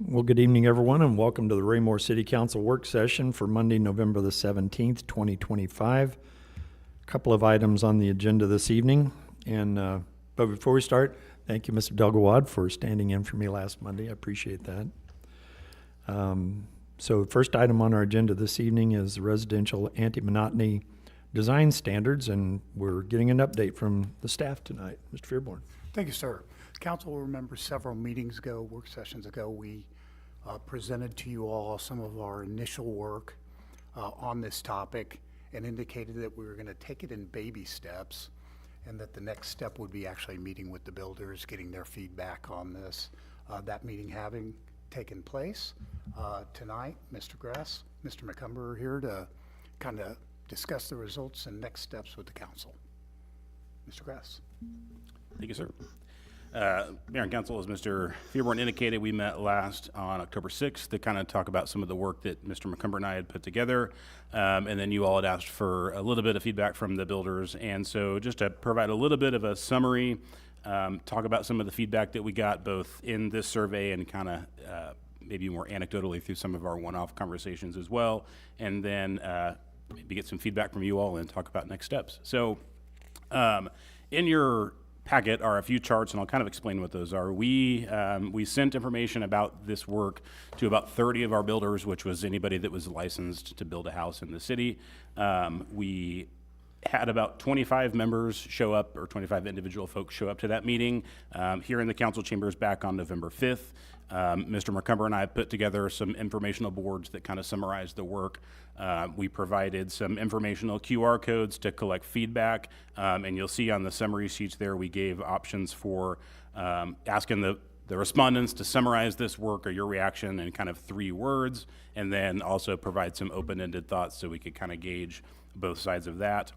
Well, good evening, everyone, and welcome to the Raymore City Council work session for Monday, November the 17th, 2025. A couple of items on the agenda this evening. But before we start, thank you, Mr. Delgawad, for standing in for me last Monday. I appreciate that. So first item on our agenda this evening is residential anti-monotony design standards, and we're getting an update from the staff tonight. Mr. Fearborn. Thank you, sir. Council will remember several meetings ago, work sessions ago, we presented to you all some of our initial work on this topic and indicated that we were going to take it in baby steps and that the next step would be actually meeting with the builders, getting their feedback on this. That meeting having taken place tonight, Mr. Grass, Mr. McCumber are here to kind of discuss the results and next steps with the council. Mr. Grass. Thank you, sir. Mayor and Council, as Mr. Fearborn indicated, we met last on October 6th to kind of talk about some of the work that Mr. McCumber and I had put together. And then you all had asked for a little bit of feedback from the builders. And so just to provide a little bit of a summary, talk about some of the feedback that we got both in this survey and kind of maybe more anecdotally through some of our one-off conversations as well. And then maybe get some feedback from you all and talk about next steps. So in your packet are a few charts, and I'll kind of explain what those are. We sent information about this work to about 30 of our builders, which was anybody that was licensed to build a house in the city. We had about 25 members show up, or 25 individual folks show up to that meeting here in the council chambers back on November 5th. Mr. McCumber and I put together some informational boards that kind of summarize the work. We provided some informational QR codes to collect feedback, and you'll see on the summary sheets there we gave options for asking the respondents to summarize this work or your reaction in kind of 3 words, and then also provide some open-ended thoughts so we could kind of gauge both sides of that.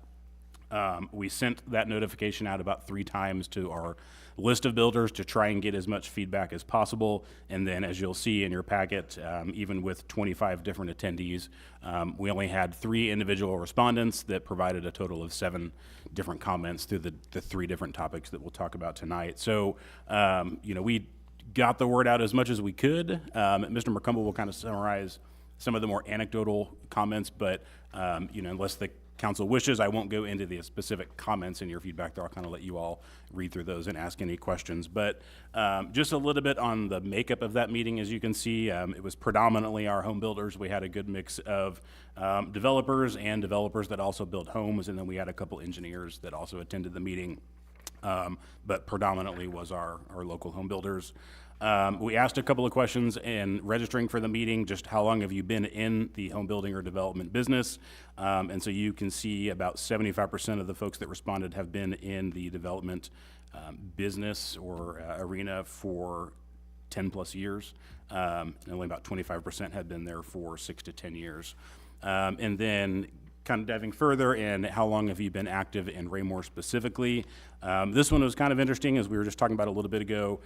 We sent that notification out about 3 times to our list of builders to try and get as much feedback as possible. And then as you'll see in your packet, even with 25 different attendees, we only had 3 individual respondents that provided a total of 7 different comments through the 3 different topics that we'll talk about tonight. So, we got the word out as much as we could. Mr. McCumber will kind of summarize some of the more anecdotal comments, but, unless the council wishes, I won't go into the specific comments in your feedback there. I'll kind of let you all read through those and ask any questions. But just a little bit on the makeup of that meeting. As you can see, it was predominantly our home builders. We had a good mix of developers and developers that also build homes, and then we had a couple engineers that also attended the meeting. But predominantly was our local home builders. We asked a couple of questions in registering for the meeting, just how long have you been in the home building or development business? And so you can see about 75% of the folks that responded have been in the development business or arena for 10 plus years. And only about 25% had been there for 6 to 10 years. And then kind of diving further in how long have you been active in Raymore specifically. This one was kind of interesting, as we were just talking about a little bit ago.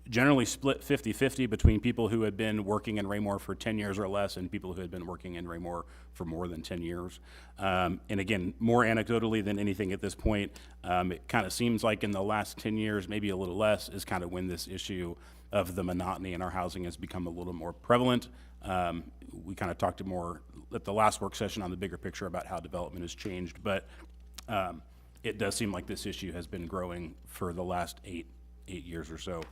Generally split 50-50 between people who had been working in Raymore for 10 years or less and people who had been working in Raymore for more than 10 years. And again, more anecdotally than anything at this point, it kind of seems like in the last 10 years, maybe a little less, is kind of when this issue of the monotony in our housing has become a little more prevalent. We kind of talked more at the last work session on the bigger picture about how development has changed, but it does seem like this issue has been growing for the last eight years or so.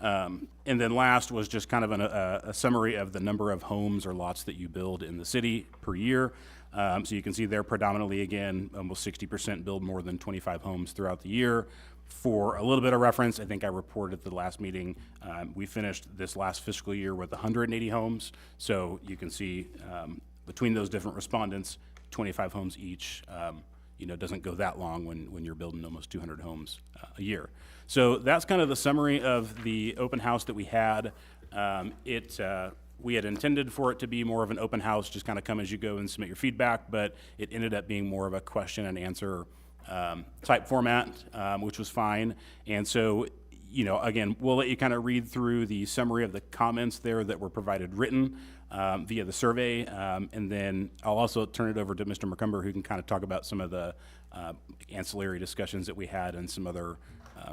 And then last was just kind of a summary of the number of homes or lots that you build in the city per year. So you can see there predominantly, again, almost 60% build more than 25 homes throughout the year. For a little bit of reference, I think I reported at the last meeting, we finished this last fiscal year with 180 homes. So you can see between those different respondents, 25 homes each. Doesn't go that long when you're building almost 200 homes a year. So that's kind of the summary of the open house that we had. We had intended for it to be more of an open house, just kind of come as you go and submit your feedback, but it ended up being more of a question and answer type format, which was fine. And so, again, we'll let you kind of read through the summary of the comments there that were provided written via the survey. And then I'll also turn it over to Mr. McCumber, who can kind of talk about some of the ancillary discussions that we had and some other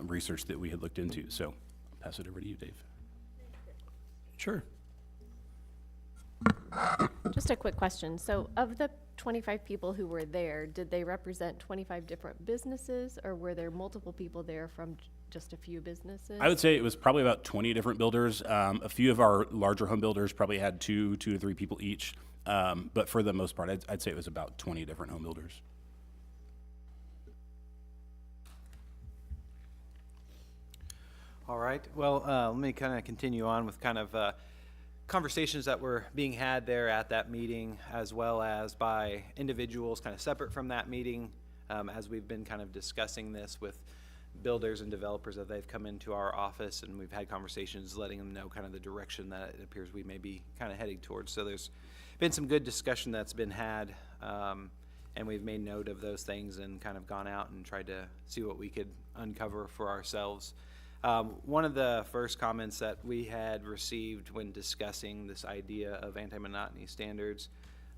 research that we had looked into. So I'll pass it over to you, Dave. Sure. Just a quick question. So of the 25 people who were there, did they represent 25 different businesses, or were there multiple people there from just a few businesses? I would say it was probably about 20 different builders. A few of our larger home builders probably had two to three people each. But for the most part, I'd say it was about 20 different home builders. All right, well, let me kind of continue on with kind of conversations that were being had there at that meeting, as well as by individuals kind of separate from that meeting, as we've been kind of discussing this with builders and developers that they've come into our office, and we've had conversations letting them know kind of the direction that it appears we may be kind of heading towards. So there's been some good discussion that's been had, and we've made note of those things and kind of gone out and tried to see what we could uncover for ourselves. One of the first comments that we had received when discussing this idea of anti-monotony standards,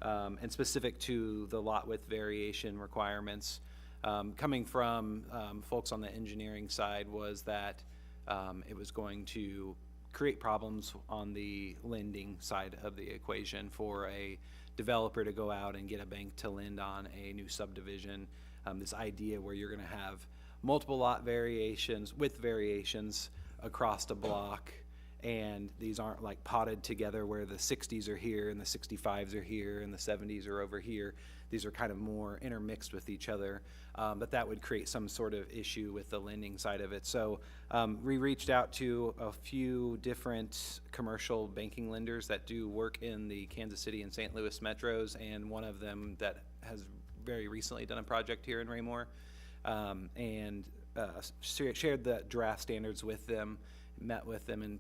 and specific to the lot width variation requirements, coming from folks on the engineering side, was that it was going to create problems on the lending side of the equation for a developer to go out and get a bank to lend on a new subdivision. This idea where you're going to have multiple lot variations with variations across the block, and these aren't like potted together where the 60s are here and the 65s are here and the 70s are over here. These are kind of more intermixed with each other, but that would create some sort of issue with the lending side of it. So we reached out to a few different commercial banking lenders that do work in the Kansas City and St. Louis metros, and one of them that has very recently done a project here in Raymore, and shared the draft standards with them, met with them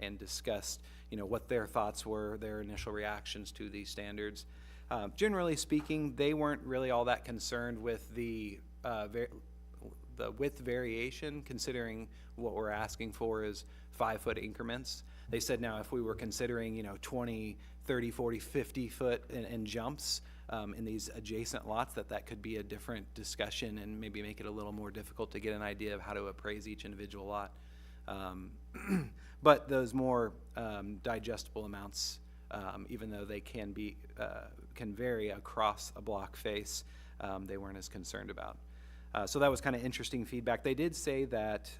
and discussed, what their thoughts were, their initial reactions to these standards. Generally speaking, they weren't really all that concerned with the width variation, considering what we're asking for is 5-foot increments. They said now if we were considering, 20, 30, 40, 50 foot and jumps, in these adjacent lots, that could be a different discussion and maybe make it a little more difficult to get an idea of how to appraise each individual lot. But those more digestible amounts, even though they can vary across a block face, they weren't as concerned about. So that was kind of interesting feedback. They did say that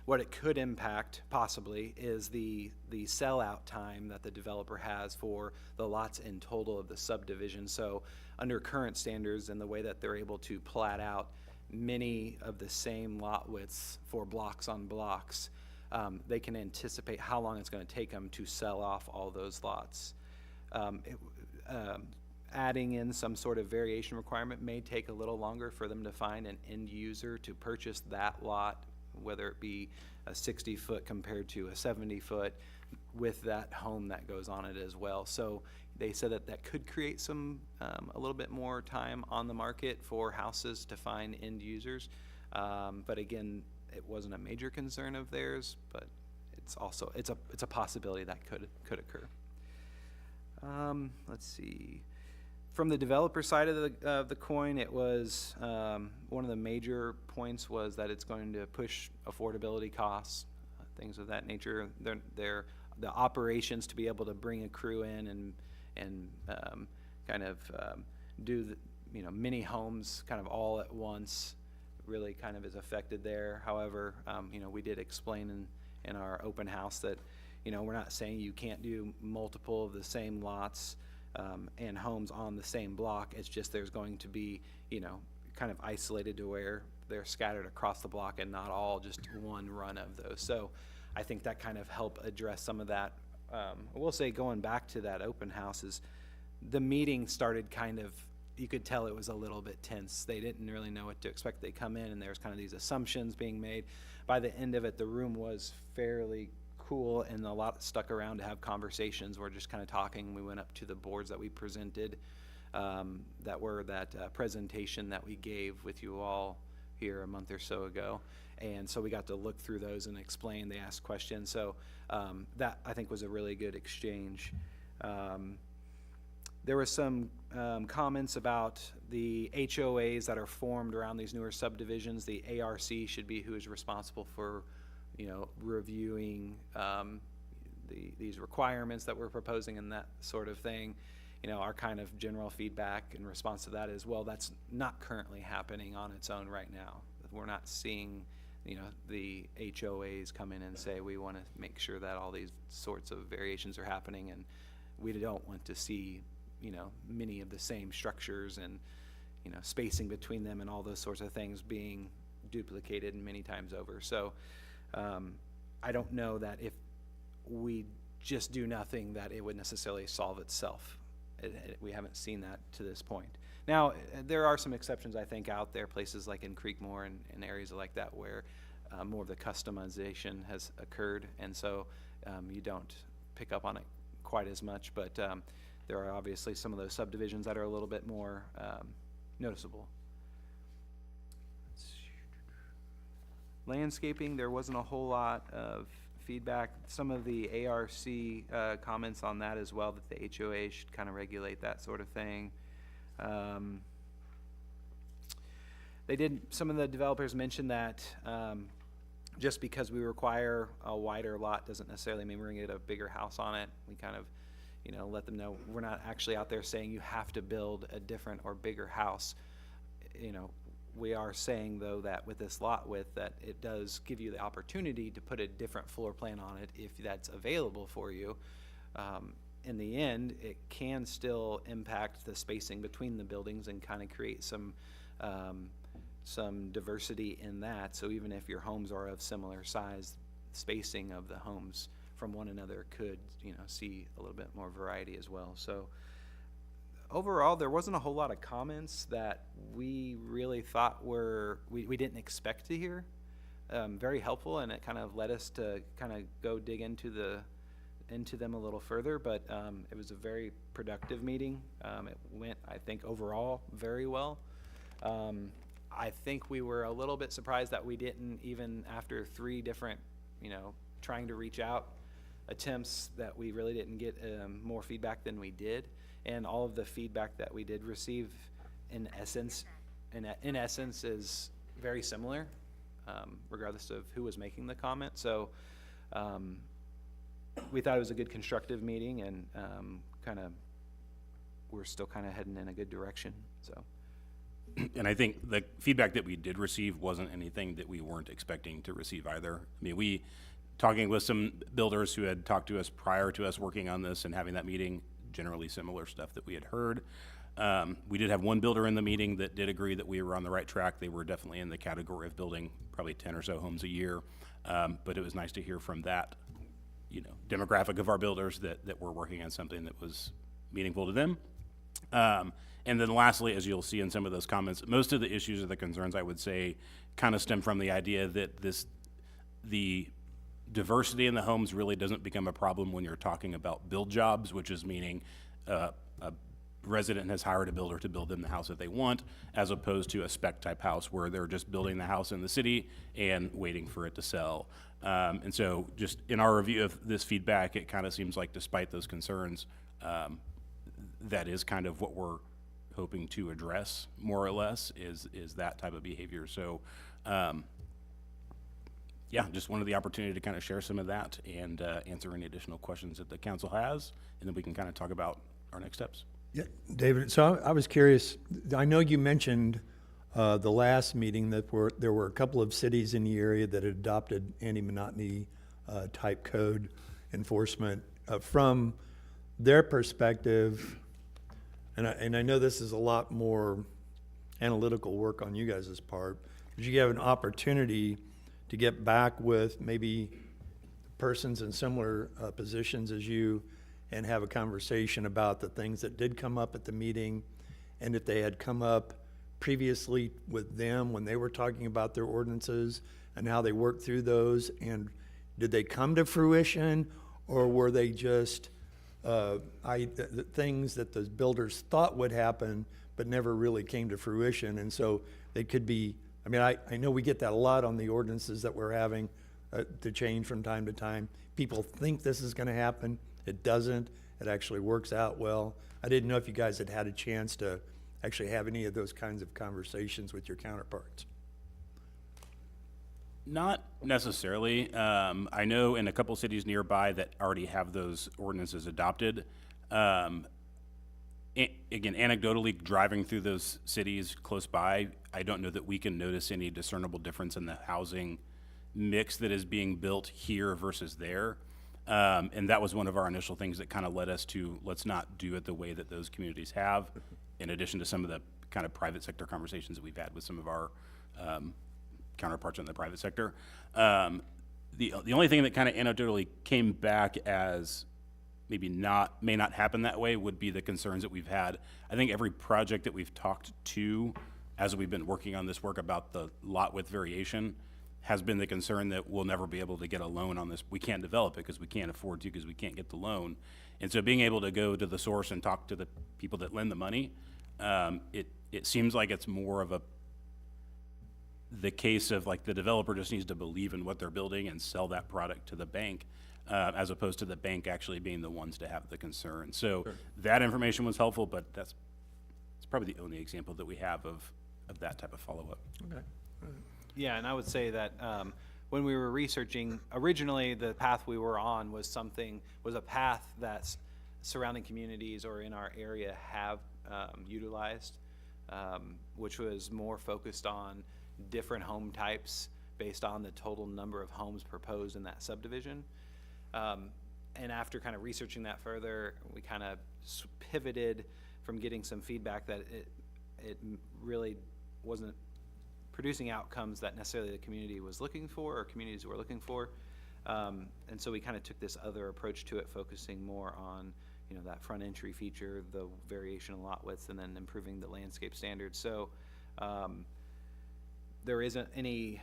what it could impact possibly is the sellout time that the developer has for the lots in total of the subdivision. So under current standards and the way that they're able to plat out many of the same lot widths for blocks on blocks, they can anticipate how long it's going to take them to sell off all those lots. Adding in some sort of variation requirement may take a little longer for them to find an end user to purchase that lot, whether it be a 60-foot compared to a 70-foot, with that home that goes on it as well. So they said that could create some a little bit more time on the market for houses to find end users. But again, it wasn't a major concern of theirs, but it's also it's a possibility that could occur. Let's see. From the developer side of the coin, it was one of the major points was that it's going to push affordability costs, things of that nature. The operations to be able to bring a crew in and kind of do many homes kind of all at once really kind of is affected there. However, we did explain in our open house that we're not saying you can't do multiple of the same lots and homes on the same block. It's just there's going to be, kind of isolated to where they're scattered across the block and not all just one run of those. So I think that kind of helped address some of that. I will say, going back to that open house, is the meeting started kind of, you could tell it was a little bit tense. They didn't really know what to expect. They come in and there's kind of these assumptions being made. By the end of it, the room was fairly cool, and a lot stuck around to have conversations. We're just kind of talking. We went up to the boards that we presented, that were that presentation that we gave with you all here a month or so ago, and so we got to look through those and explain. They asked questions, so that I think was a really good exchange. There were some comments about the HOAs that are formed around these newer subdivisions. The ARC should be who is responsible for reviewing these requirements that we're proposing and that sort of thing. Our kind of general feedback in response to that is, well, that's not currently happening on its own right now. We're not seeing, the HOAs come in and say, we want to make sure that all these sorts of variations are happening, and we don't want to see, many of the same structures and, spacing between them and all those sorts of things being duplicated many times over. So I don't know that if we just do nothing that it would necessarily solve itself. We haven't seen that to this point. Now, there are some exceptions, I think, out there, places like in Creekmore and areas like that where more of the customization has occurred, and so you don't pick up on it quite as much, but there are obviously some of those subdivisions that are a little bit more noticeable. Landscaping, there wasn't a whole lot of feedback. Some of the ARC comments on that as well, that the HOA should kind of regulate that sort of thing. Some of the developers mentioned that just because we require a wider lot doesn't necessarily mean we're gonna get a bigger house on it. We kind of, let them know we're not actually out there saying you have to build a different or bigger house. We are saying, though, that with this lot width, that it does give you the opportunity to put a different floor plan on it if that's available for you. In the end, it can still impact the spacing between the buildings and kind of create some diversity in that. So even if your homes are of similar size, spacing of the homes from one another could, see a little bit more variety as well. So overall, there wasn't a whole lot of comments that we really thought we didn't expect to hear. Very helpful, and it kind of led us to kind of go dig into them a little further, but it was a very productive meeting. It went, I think, overall very well. I think we were a little bit surprised that we didn't, even after 3 different, trying to reach out attempts, that we really didn't get more feedback than we did. And all of the feedback that we did receive, in essence, is very similar, regardless of who was making the comment. So we thought it was a good constructive meeting, and we're still kind of heading in a good direction. So. And I think the feedback that we did receive wasn't anything that we weren't expecting to receive either. I mean, talking with some builders who had talked to us prior to us working on this and having that meeting, generally similar stuff that we had heard. We did have one builder in the meeting that did agree that we were on the right track. They were definitely in the category of building probably 10 or so homes a year. But it was nice to hear from that, demographic of our builders that we're working on something that was meaningful to them. And then lastly, as you'll see in some of those comments, most of the issues or the concerns, I would say, kind of stem from the idea that the diversity in the homes really doesn't become a problem when you're talking about build jobs, which is meaning a resident has hired a builder to build them the house that they want, as opposed to a spec type house where they're just building the house in the city and waiting for it to sell. And so just in our review of this feedback, it kind of seems like, despite those concerns, that is kind of what we're hoping to address, more or less, is that type of behavior. So yeah, just wanted the opportunity to kind of share some of that and answer any additional questions that the council has, and then we can kind of talk about our next steps. Yeah, David, so I was curious, I know you mentioned the last meeting that there were a couple of cities in the area that had adopted anti-monotony type code enforcement. From their perspective, and I know this is a lot more analytical work on you guys' part, but you have an opportunity to get back with maybe persons in similar positions as you and have a conversation about the things that did come up at the meeting, and if they had come up previously with them when they were talking about their ordinances and how they worked through those, and did they come to fruition, or were they just the things that the builders thought would happen but never really came to fruition? And so they could be, I mean, I know we get that a lot on the ordinances that we're having to change from time to time. People think this is going to happen. It doesn't. It actually works out well. I didn't know if you guys had had a chance to actually have any of those kinds of conversations with your counterparts. Not necessarily. I know in a couple cities nearby that already have those ordinances adopted. Again, anecdotally, driving through those cities close by, I don't know that we can notice any discernible difference in the housing mix that is being built here versus there. And that was one of our initial things that kind of led us to, let's not do it the way that those communities have, in addition to some of the kind of private sector conversations that we've had with some of our counterparts in the private sector. The only thing that kind of anecdotally came back as may not happen that way would be the concerns that we've had. I think every project that we've talked to as we've been working on this work about the lot width variation has been the concern that we'll never be able to get a loan on this. We can't develop it because we can't afford to, because we can't get the loan. And so being able to go to the source and talk to the people that lend the money, it seems like it's more of the case of like the developer just needs to believe in what they're building and sell that product to the bank, as opposed to the bank actually being the ones to have the concern. So that information was helpful, but it's probably the only example that we have of that type of follow-up. Okay. Yeah, and I would say that when we were researching, originally the path we were on was a path that surrounding communities or in our area have utilized, which was more focused on different home types based on the total number of homes proposed in that subdivision. And after kind of researching that further, we kind of pivoted from getting some feedback that it really wasn't producing outcomes that necessarily the community was looking for or communities were looking for. And so we kind of took this other approach to it, focusing more on, you know, that front entry feature, the variation in lot widths, and then improving the landscape standards. So there isn't any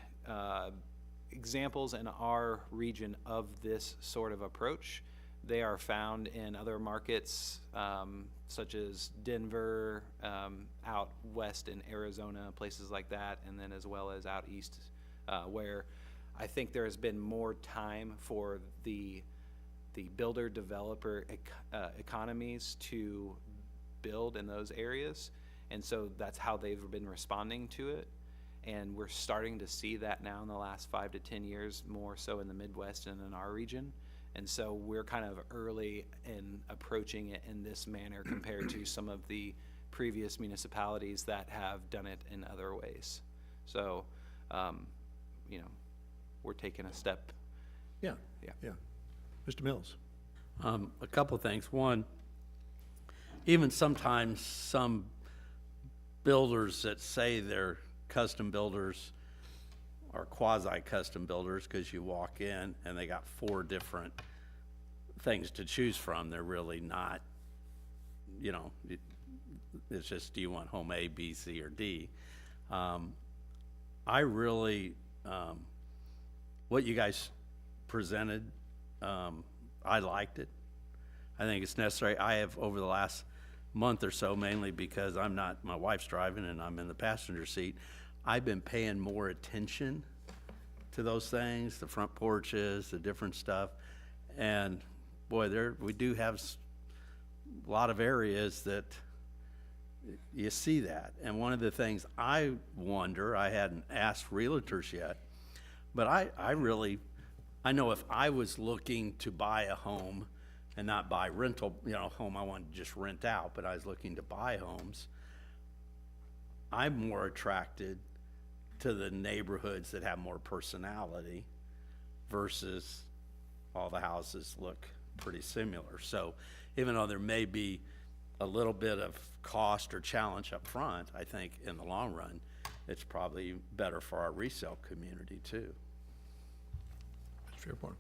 examples in our region of this sort of approach. They are found in other markets, such as Denver, out west in Arizona, places like that, and then as well as out east, where I think there has been more time for the builder-developer economies to build in those areas, and so that's how they've been responding to it. And we're starting to see that now in the last 5 to 10 years, more so in the Midwest and in our region. And so we're kind of early in approaching it in this manner compared to some of the previous municipalities that have done it in other ways. So, you know, we're taking a step. Yeah. Yeah. Yeah. Mr. Mills? A couple of things. One, even sometimes some builders that say they're custom builders are quasi-custom builders, because you walk in and they got 4 different things to choose from. They're really not, you know, it's just, do you want home A, B, C, or D? I really, what you guys presented, I liked it. I think it's necessary. I have, over the last month or so, mainly because my wife's driving and I'm in the passenger seat, I've been paying more attention to those things, the front porches, the different stuff. And boy, we do have a lot of areas that you see that. And one of the things I wonder, I hadn't asked realtors yet, but I know if I was looking to buy a home and not buy rental, you know, home I wanted to just rent out, but I was looking to buy homes, I'm more attracted to the neighborhoods that have more personality versus all the houses look pretty similar. So even though there may be a little bit of cost or challenge up front, I think in the long run, it's probably better for our resale community too. Fairborn?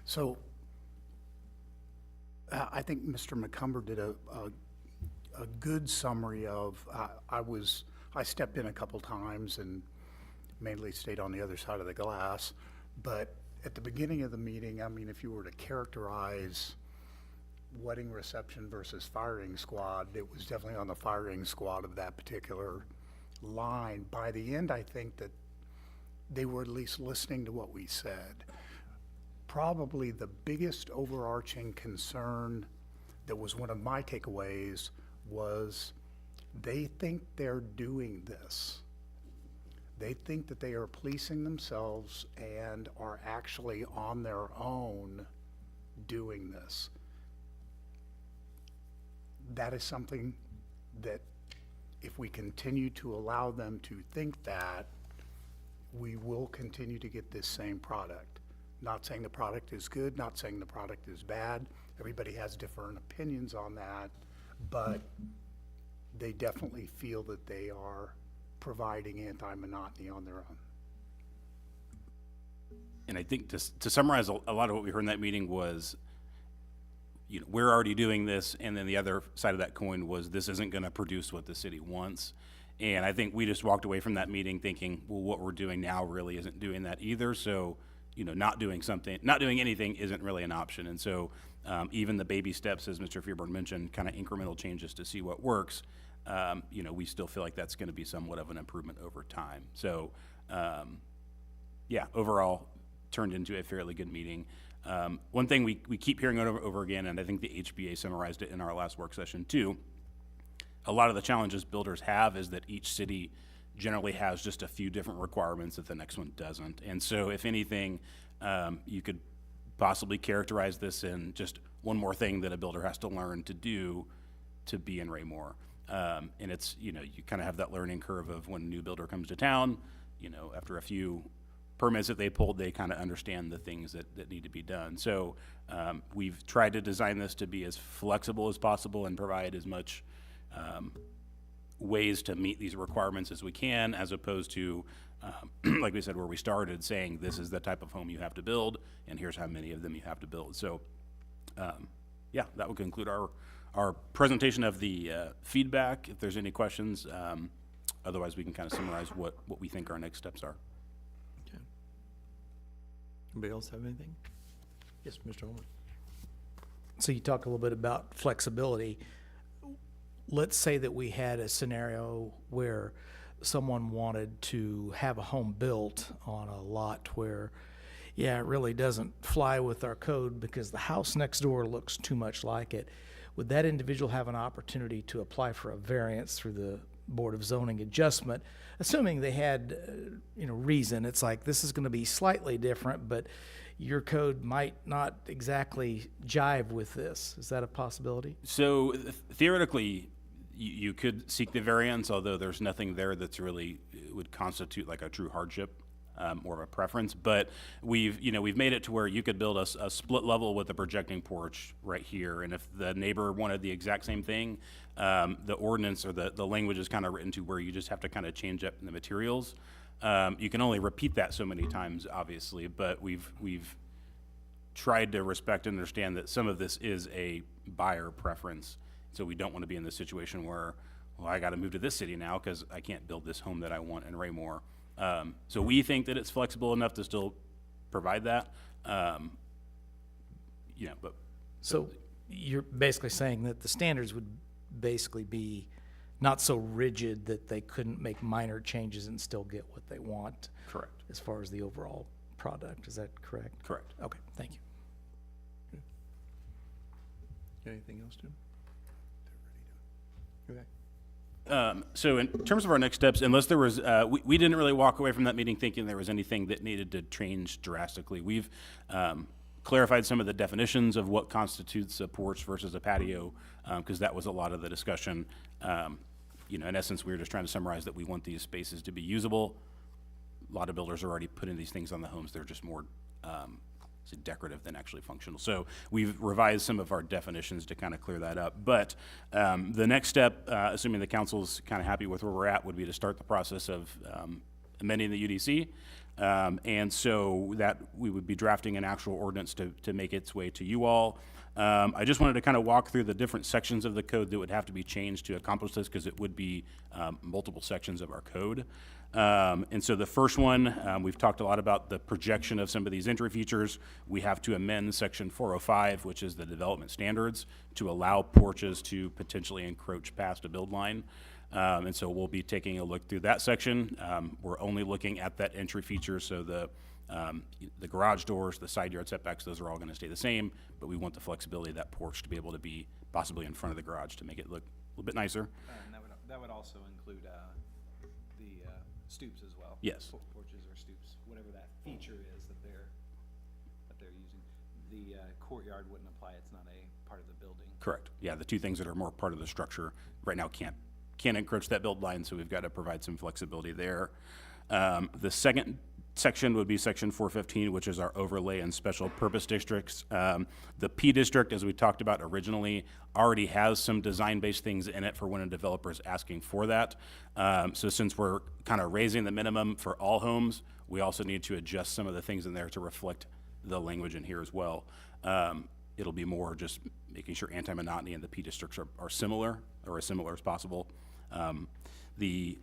So I think Mr. McCumber did a good summary of, I stepped in a couple times and mainly stayed on the other side of the glass. But at the beginning of the meeting, I mean, if you were to characterize wedding reception versus firing squad, it was definitely on the firing squad of that particular line. By the end, I think that they were at least listening to what we said. Probably the biggest overarching concern that was one of my takeaways was they think they're doing this. they think that they are policing themselves and are actually on their own doing this. That is something that if we continue to allow them to think that, we will continue to get this same product. Not saying the product is good, not saying the product is bad. Everybody has different opinions on that, but they definitely feel that they are providing anti-monotony on their own. And I think to summarize, a lot of what we heard in that meeting was, you know, we're already doing this, and then the other side of that coin was this isn't going to produce what the city wants. And I think we just walked away from that meeting thinking, well, what we're doing now really isn't doing that either. So, you know, not doing anything isn't really an option. And so even the baby steps, as Mr. Fearborn mentioned, kind of incremental changes to see what works, you know, we still feel like that's going to be somewhat of an improvement over time. So, yeah, overall, turned into a fairly good meeting. One thing we keep hearing over again, and I think the HBA summarized it in our last work session too, a lot of the challenges builders have is that each city generally has just a few different requirements that the next one doesn't. And so if anything, you could possibly characterize this in just one more thing that a builder has to learn to do to be in Raymore. And it's, you know, you kind of have that learning curve of when a new builder comes to town, you know, after a few permits that they pulled, they kind of understand the things that need to be done. So we've tried to design this to be as flexible as possible and provide as much ways to meet these requirements as we can, as opposed to, like we said, where we started, saying this is the type of home you have to build, and here's how many of them you have to build. So, yeah, that would conclude our presentation of the feedback. If there's any questions, otherwise we can kind of summarize what we think our next steps are. Okay. Anybody else have anything? Yes, Mr. Holman. So you talked a little bit about flexibility. Let's say that we had a scenario where someone wanted to have a home built on a lot where, yeah, it really doesn't fly with our code because the house next door looks too much like it. Would that individual have an opportunity to apply for a variance through the Board of Zoning Adjustment, assuming they had, reason? It's like, this is going to be slightly different, but your code might not exactly jive with this. Is that a possibility? So theoretically, you could seek the variance, although there's nothing there that's really would constitute like a true hardship or a preference. But we've made it to where you could build a split level with a projecting porch right here, and if the neighbor wanted the exact same thing, the ordinance or the language is kind of written to where you just have to kind of change up the materials. You can only repeat that so many times, obviously, but we've tried to respect and understand that some of this is a buyer preference. So we don't want to be in this situation where, well, I got to move to this city now because I can't build this home that I want in Raymore. So we think that it's flexible enough to still provide that. But So you're basically saying that the standards would basically be not so rigid that they couldn't make minor changes and still get what they want correct. as far as the overall product. Is that correct? Correct. Okay, thank you. Anything else, Jim? Okay. So in terms of our next steps, unless there was, we didn't really walk away from that meeting thinking there was anything that needed to change drastically. We've clarified some of the definitions of what constitutes a porch versus a patio, because that was a lot of the discussion. In essence, we were just trying to summarize that we want these spaces to be usable. A lot of builders are already putting these things on the homes. They're just more decorative than actually functional. So we've revised some of our definitions to kind of clear that up. But the next step, assuming the council's kind of happy with where we're at, would be to start the process of amending the UDC. And so that we would be drafting an actual ordinance to make its way to you all. I just wanted to kind of walk through the different sections of the code that would have to be changed to accomplish this, because it would be multiple sections of our code. And so the first one, we've talked a lot about the projection of some of these entry features. We have to amend section 405, which is the development standards, to allow porches to potentially encroach past a build line. And so we'll be taking a look through that section. We're only looking at that entry feature, so the garage doors, the side yard setbacks, those are all going to stay the same, but we want the flexibility of that porch to be able to be possibly in front of the garage to make it look a little bit nicer. And that would also include the stoops as well. Yes. Porches or stoops, whatever that feature is that they're using. The courtyard wouldn't apply, it's not a part of the building. Correct. Yeah, the two things that are more part of the structure right now can't encroach that build line, so we've got to provide some flexibility there. The second section would be section 415, which is our overlay and special purpose districts. The P district, as we talked about originally, already has some design-based things in it for when a developer is asking for that. So since we're kind of raising the minimum for all homes, we also need to adjust some of the things in there to reflect the language in here as well. It'll be more just making sure anti-monotony and the P districts are similar, or as similar as possible. The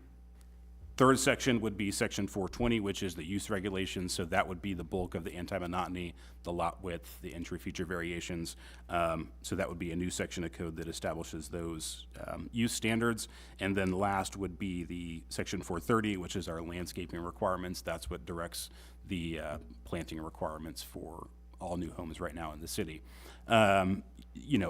third section would be section 420, which is the use regulations, so that would be the bulk of the anti-monotony, the lot width, the entry feature variations. So that would be a new section of code that establishes those use standards. And then last would be the section 430, which is our landscaping requirements. That's what directs the planting requirements for all new homes right now in the city.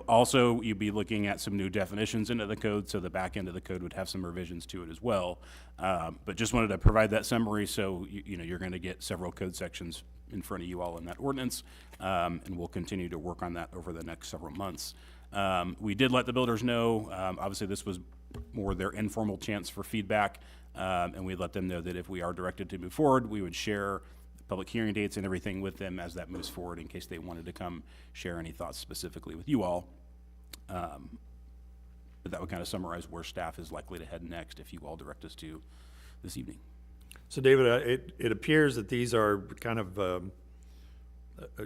Also, you'd be looking at some new definitions into the code, so the back end of the code would have some revisions to it as well. But just wanted to provide that summary, so you're going to get several code sections in front of you all in that ordinance, and we'll continue to work on that over the next several months. We did let the builders know, obviously this was more their informal chance for feedback, and we let them know that if we are directed to move forward, we would share public hearing dates and everything with them as that moves forward in case they wanted to come share any thoughts specifically with you all. But that would kind of summarize where staff is likely to head next if you all direct us to this evening. So David, it appears that these are kind of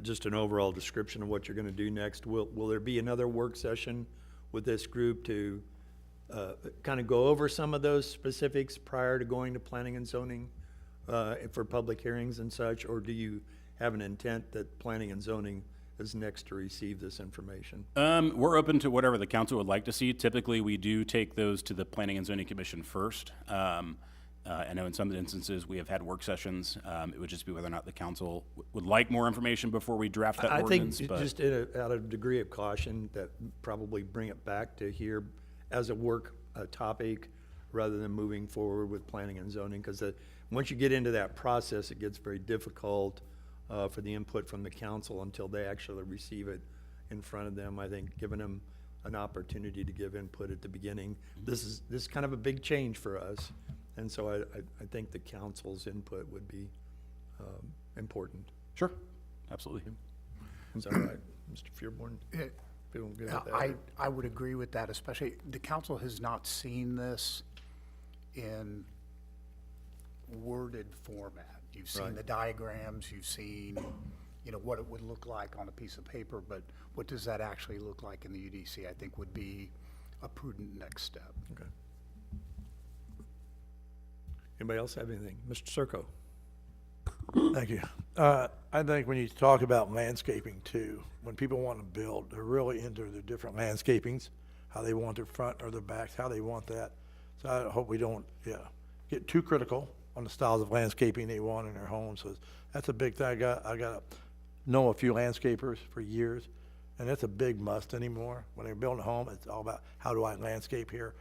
just an overall description of what you're going to do next. Will there be another work session with this group to kind of go over some of those specifics prior to going to planning and zoning for public hearings and such, or do you have an intent that planning and zoning is next to receive this information? We're open to whatever the council would like to see. Typically, we do take those to the Planning and Zoning Commission first. I know in some instances we have had work sessions. It would just be whether or not the council would like more information before we draft that I ordinance. think But just out of degree of caution, that probably bring it back to here as a work topic rather than moving forward with planning and zoning, because once you get into that process, it gets very difficult for the input from the council until they actually receive it in front of them. I think giving them an opportunity to give input at the beginning, this is kind of a big change for us, and so I think the council's input would be important. sure, absolutely. Is that right, Mr. Fearborn? Feeling good with that? I would agree with that, especially, the council has not seen this in worded format. You've seen Right. the diagrams, you've seen, what it would look like on a piece of paper, but what does that actually look like in the UDC, I think would be a prudent next step. Okay. Anybody else have anything? Mr. Circo? Thank you. I think when you talk about landscaping too, when people want to build, they're really into the different landscapings, how they want their front or their backs, how they want that. So I hope we don't, get too critical on the styles of landscaping they want in their homes. So that's a big thing. I got to know a few landscapers for years, and that's a big must anymore. When they're building a home, it's all about how do I landscape here?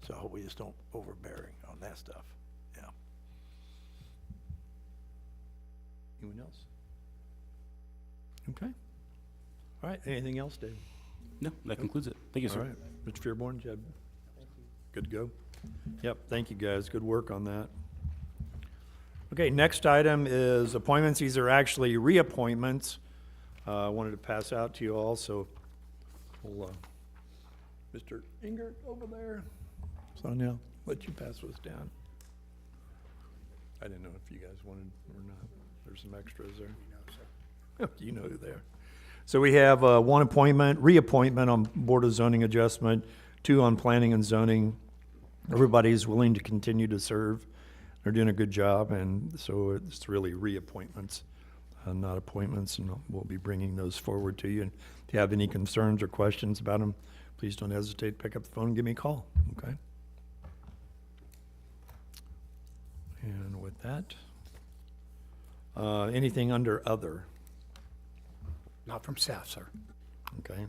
So I hope we just don't overbearing on that stuff. Yeah. Anyone else? Okay. All right, anything else, Dave? No, that concludes it. Thank you, All sir. right, Mr. Fearborn, you have? Good to go? Yep, thank you, guys. Good work on that. Okay, next item is appointments. These are actually reappointments. I wanted to pass out to you all, so we'll, Mr. Ingert over there. Sonia, let you pass this down. I didn't know if you guys wanted or not. There's some extras there. You know who they are. So we have one appointment, reappointment on Board of Zoning Adjustment, 2 on Planning and Zoning. Everybody's willing to continue to serve. They're doing a good job, and so it's really reappointments, not appointments, and we'll be bringing those forward to you. And if you have any concerns or questions about them, please don't hesitate to pick up the phone and give me a call, okay? And with that, anything under other? Not from staff, sir. Okay.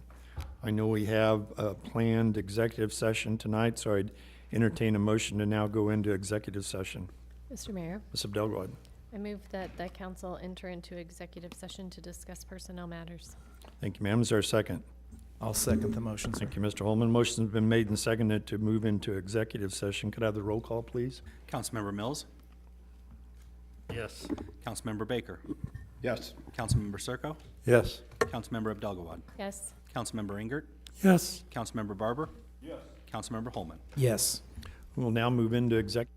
I know we have a planned executive session tonight, so I'd Entertain a motion to now go into executive session. Mr. Mayor, Ms. Abdel, I move that the council enter into executive session to discuss personnel matters. thank you, ma'am. Is there a second? I'll second the motion, sir. Thank you, Mr. Holman. Motion's been made and seconded to move into executive session. Could I have the roll call, please? Councilmember Mills, Yes. Councilmember Baker, Yes. Councilmember Circo, Yes. Councilmember Abdelgawad, Yes. Councilmember Ingert, Yes. Councilmember Barber. Yes. Councilmember Holman. Yes. We'll now move into exec.